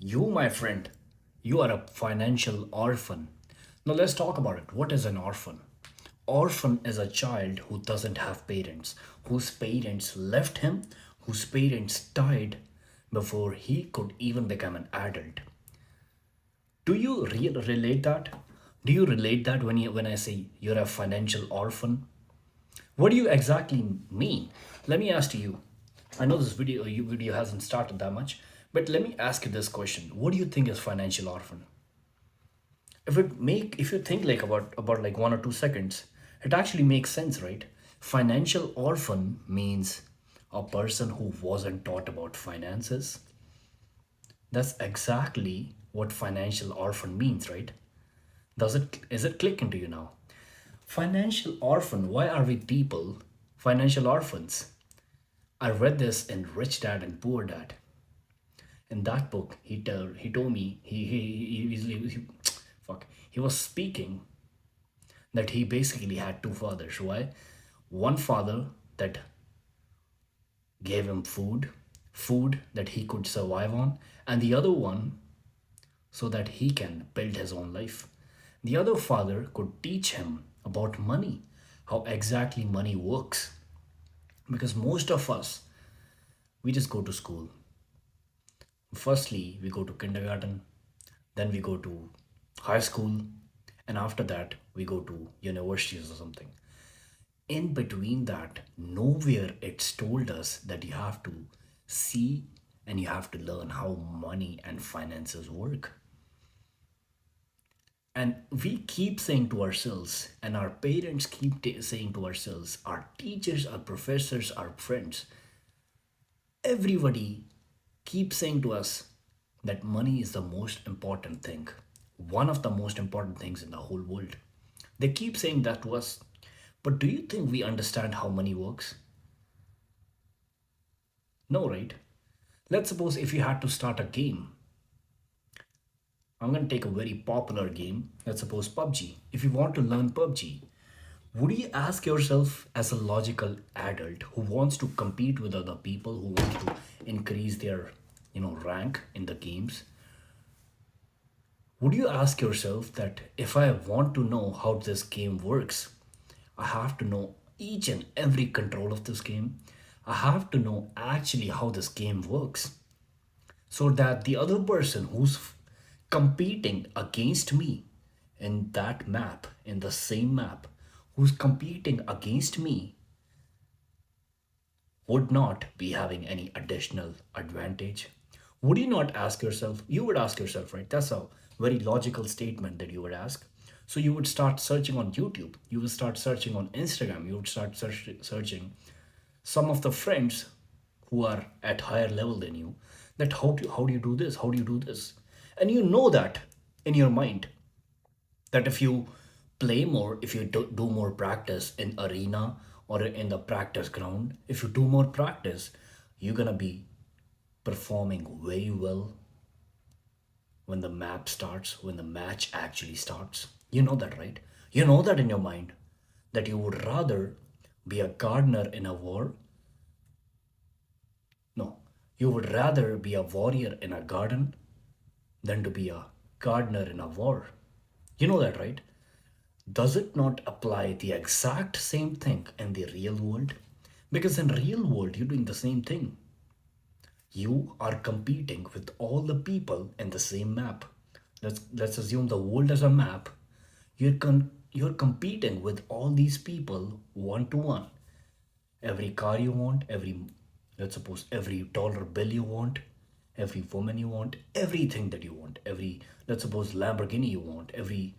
You, my friend, you are a financial orphan. Now let's talk about it. What is an orphan? Orphan is a child who doesn't have parents, whose parents left him, whose parents died before he could even become an adult. Do you relate that? Do you relate that when I say you're a financial orphan? What do you exactly mean? Let me ask you. I know this video hasn't started that much, but let me ask you this question. What do you think is financial orphan? If you think like about like 1 or 2 seconds, it actually makes sense, right? Financial orphan means a person who wasn't taught about finances. That's exactly what financial orphan means, right? Does it is it clicking to you now? Financial orphan, why are we people financial orphans? I read this in Rich Dad and Poor Dad. In that book, he told me fuck, he was speaking that he basically had two fathers. Why? One father that gave him food that he could survive on, and the other one so that he can build his own life. The other father could teach him about money, how exactly money works. Because most of us, we just go to school. Firstly, we go to kindergarten, then we go to high school, and after that, we go to universities or something. In between that, nowhere it's told us that you have to see and you have to learn how money and finances work. And we keep saying to ourselves, and our parents keep saying to ourselves, our teachers, our professors, our friends, everybody keeps saying to us that money is the most important thing, one of the most important things in the whole world. They keep saying that to us. But do you think we understand how money works? No, right? Let's suppose if you had to start a game. I'm going to take a very popular game. Let's suppose PUBG. If you want to learn PUBG, would you ask yourself as a logical adult who wants to compete with other people, who wants to increase their, rank in the games, would you ask yourself that if I want to know how this game works, I have to know each and every control of this game? I have to know actually how this game works so that the other person who's competing against me in that map, in the same map, who's competing against me, would not be having any additional advantage. Would you not ask yourself? You would ask yourself, right? That's a very logical statement that you would ask. So you would start searching on YouTube, you would start searching on Instagram, you would start searching some of the friends who are at higher level than you, that how do you do this, how do you do this, and you know that in your mind that if you play more, if you do more practice in arena or in the practice ground, if you do more practice, you're gonna be performing very well when the map starts, when the match actually starts. You know that, right? You know that in your mind that you would rather be a gardener in a war. No, you would rather be a warrior in a garden than to be a gardener in a war. You know that, right? Does it not apply the exact same thing in the real world? Because in real world you're doing the same thing. You are competing with all the people in the same map. Let's assume the world as a map. You're competing with all these people one to one. Every car you want, let's suppose every dollar bill you want, every woman you want, everything that you want, every, let's suppose, Lamborghini you want, every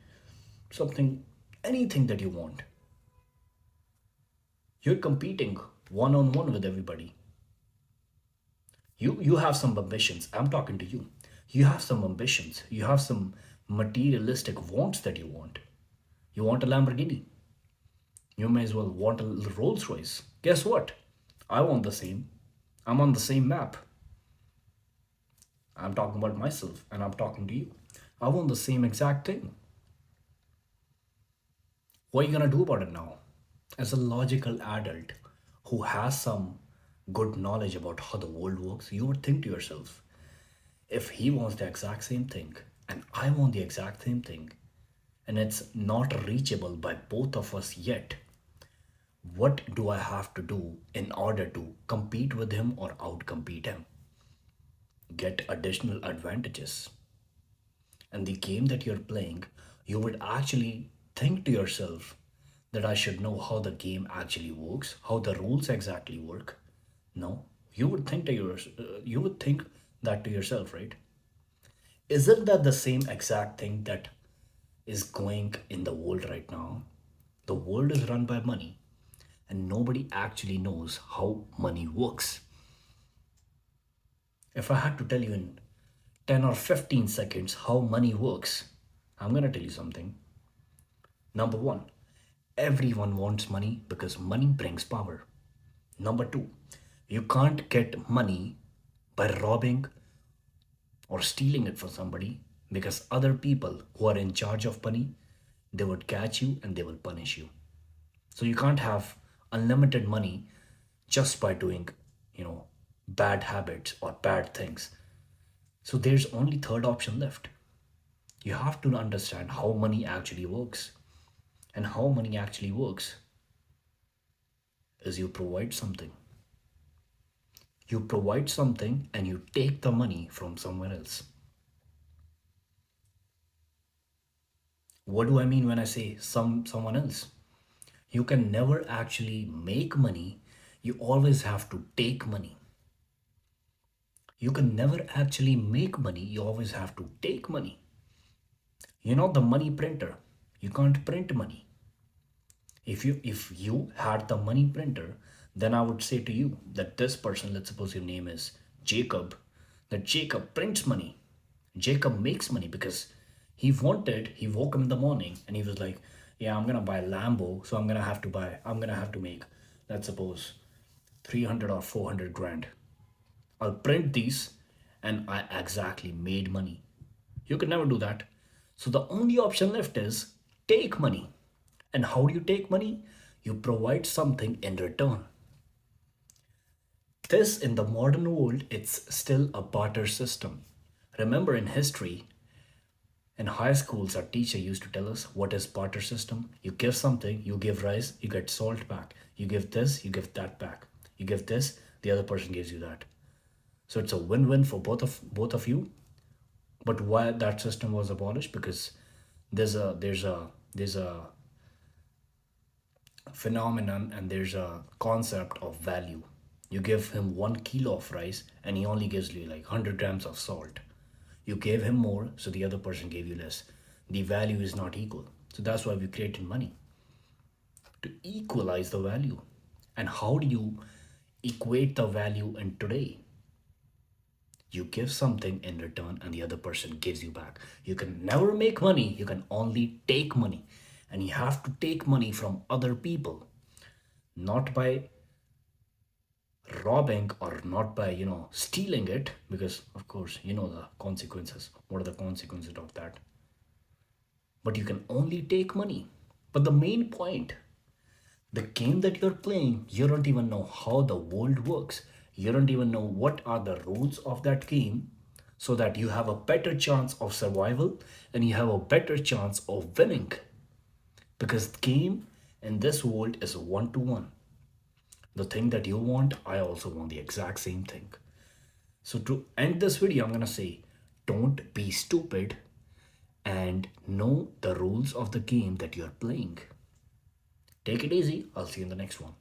something, anything that you want. You're competing one on one with everybody. You have some ambitions. I'm talking to you. You have some ambitions. You have some materialistic wants that you want. You want a Lamborghini. You may as well want a Rolls Royce. Guess what? I want the same. I'm on the same map. I'm talking about myself and I'm talking to you. I want the same exact thing. What are you gonna do about it now? As a logical adult who has some good knowledge about how the world works, you would think to yourself, If he wants the exact same thing and I want the exact same thing, and it's not reachable by both of us yet, what do I have to do in order to compete with him or outcompete him? Get additional advantages. And the game that you're playing, you would actually think to yourself that I should know how the game actually works, how the rules exactly work. No, you would think that to yourself, right? Isn't that the same exact thing that is going in the world right now? The world is run by money, and nobody actually knows how money works. If I had to tell you in 10 or 15 seconds how money works, I'm going to tell you something. Number one, everyone wants money because money brings power. Number two, you can't get money by robbing or stealing it from somebody, because other people who are in charge of money, they would catch you and they will punish you. So you can't have unlimited money just by doing, you know, bad habits or bad things. So there's only third option left. You have to understand how money actually works. And how money actually works is you provide something. You provide something and you take the money from somewhere else. What do I mean when I say someone else? You can never actually make money. You always have to take money. You can never actually make money. You always have to take money. You're not the money printer. You can't print money. If you had the money printer, then I would say to you that this person, let's suppose your name is Jacob, that Jacob prints money. Jacob makes money because he woke up in the morning and he was like, yeah, I'm gonna buy a Lambo, so I'm gonna have to make, let's suppose, 300 or 400 grand. I'll print these and I exactly made money. You could never do that. So the only option left is take money. And how do you take money? You provide something in return. This, in the modern world, it's still a barter system. Remember in history, in high schools, our teacher used to tell us what is barter system. You give something, you give rice, you get salt back. You give this, you give that back. You give this, the other person gives you that. So it's a win-win for both of you. But why that system was abolished? Because there's a phenomenon and there's a concept of value. You give him 1 kilo of rice and he only gives you like 100 grams of salt. You gave him more, so the other person gave you less. The value is not equal. So that's why we created money, to equalize the value. And how do you equate the value in today? You give something in return and the other person gives you back. You can never make money, you can only take money. And you have to take money from other people, not by robbing or not by, stealing it, because of course, you know the consequences. What are the consequences of that? But you can only take money. But the main point, the game that you're playing, you don't even know how the world works. You don't even know what are the rules of that game, so that you have a better chance of survival and you have a better chance of winning. Because the game in this world is a one to one. The thing that you want, I also want the exact same thing. So to end this video, I'm gonna say, don't be stupid and know the rules of the game that you're playing. Take it easy. I'll see you in the next one.